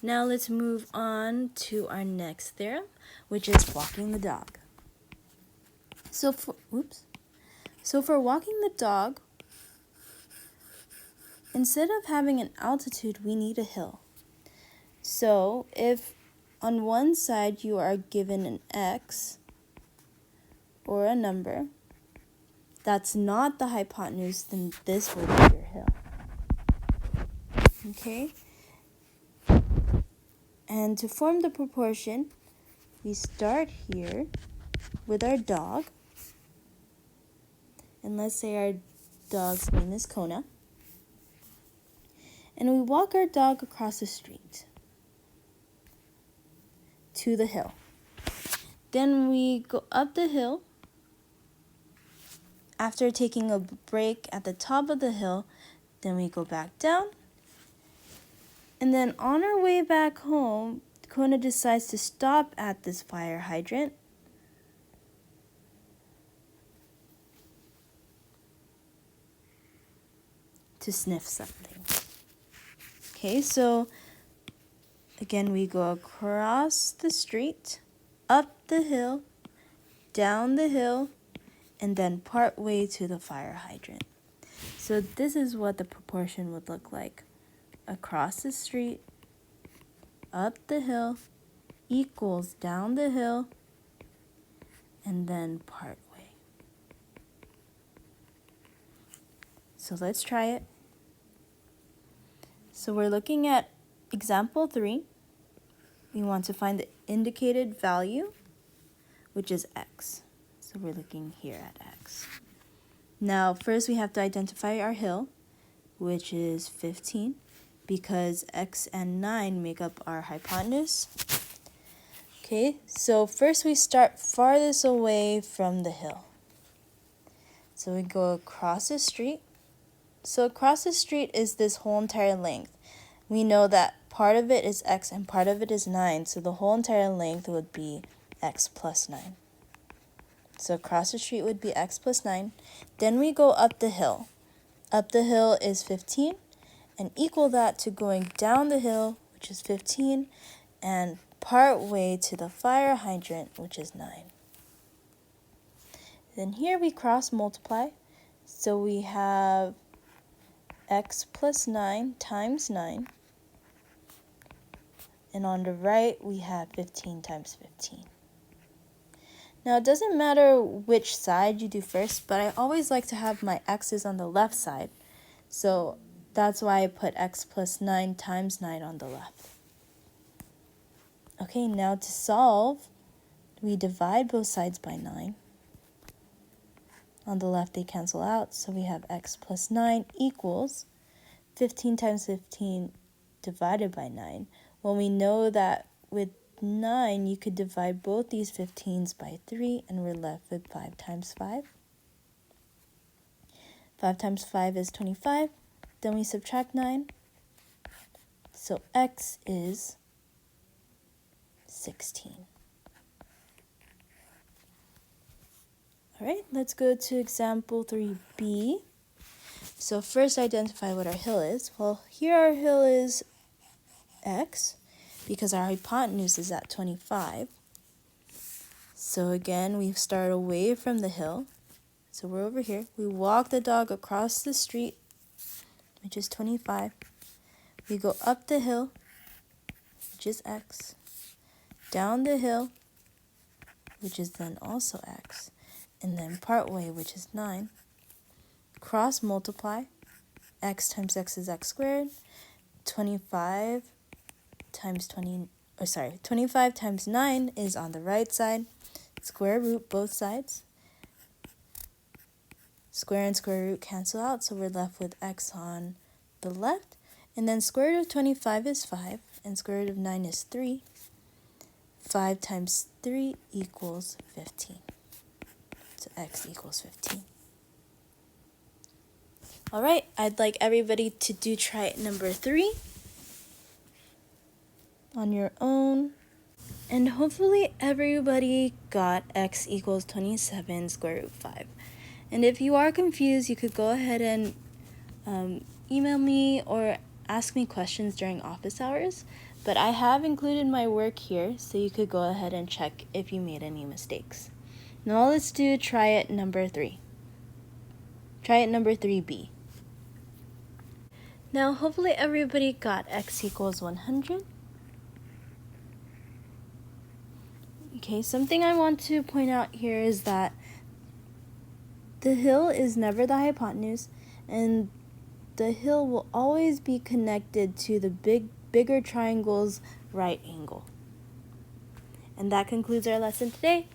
Now let's move on to our next theorem, which is walking the dog. So for walking the dog, instead of having an altitude, we need a hill. So if on one side you are given an x or a number that's not the hypotenuse, then this will be your hill. Okay? And to form the proportion, we start here with our dog. And let's say our dog's name is Kona. And we walk our dog across the street to the hill. Then we go up the hill. After taking a break at the top of the hill, then we go back down. And then on our way back home, Kona decides to stop at this fire hydrant. To sniff something. Okay, so again, we go across the street, up the hill, down the hill, and then part way to the fire hydrant. So this is what the proportion would look like. Across the street, up the hill, equals down the hill, and then part way. So let's try it. So we're looking at example 3. We want to find the indicated value, which is x. So we're looking here at x. Now, first we have to identify our hill, which is 15, because x and 9 make up our hypotenuse. Okay, so first we start farthest away from the hill. So we go across the street. So across the street is this whole entire length. We know that part of it is x and part of it is 9, so the whole entire length would be x plus 9. So across the street would be x plus 9. Then we go up the hill. Up the hill is 15, and equal that to going down the hill, which is 15, and part way to the fire hydrant, which is 9. Then here we cross multiply. So we have x plus 9 times 9. And on the right, we have 15 times 15. Now, it doesn't matter which side you do first, but I always like to have my x's on the left side. So that's why I put x plus 9 times 9 on the left. Okay, now to solve, we divide both sides by 9. On the left, they cancel out, so we have x plus 9 equals 15 times 15 divided by 9. Well, we know that with 9, you could divide both these 15s by 3, and we're left with 5 times 5. 5 times 5 is 25. Then we subtract 9. So x is 16. All right, let's go to example 3b. So first identify what our hill is. Well, here our hill is x, because our hypotenuse is at 25. So again, we start away from the hill. So we're over here. We walk the dog across the street, which is 25. We go up the hill, which is x. Down the hill, which is then also x. And then part way, which is 9. Cross multiply. X times x is x squared. 25 times 9 is on the right side. Square root both sides. Square and square root cancel out, so we're left with x on the left. And then square root of 25 is 5, and square root of 9 is 3. 5 times 3 equals 15. So x equals 15. All right, I'd like everybody to do try number 3 on your own. And hopefully everybody got x equals 27 square root 5. And if you are confused, you could go ahead and email me or ask me questions during office hours. But I have included my work here, so you could go ahead and check if you made any mistakes. Now let's do try it number 3. Try it number 3B. Now hopefully everybody got x equals 100. Okay, something I want to point out here is that the hill is never the hypotenuse, and the hill will always be connected to the bigger triangle's right angle. And that concludes our lesson today.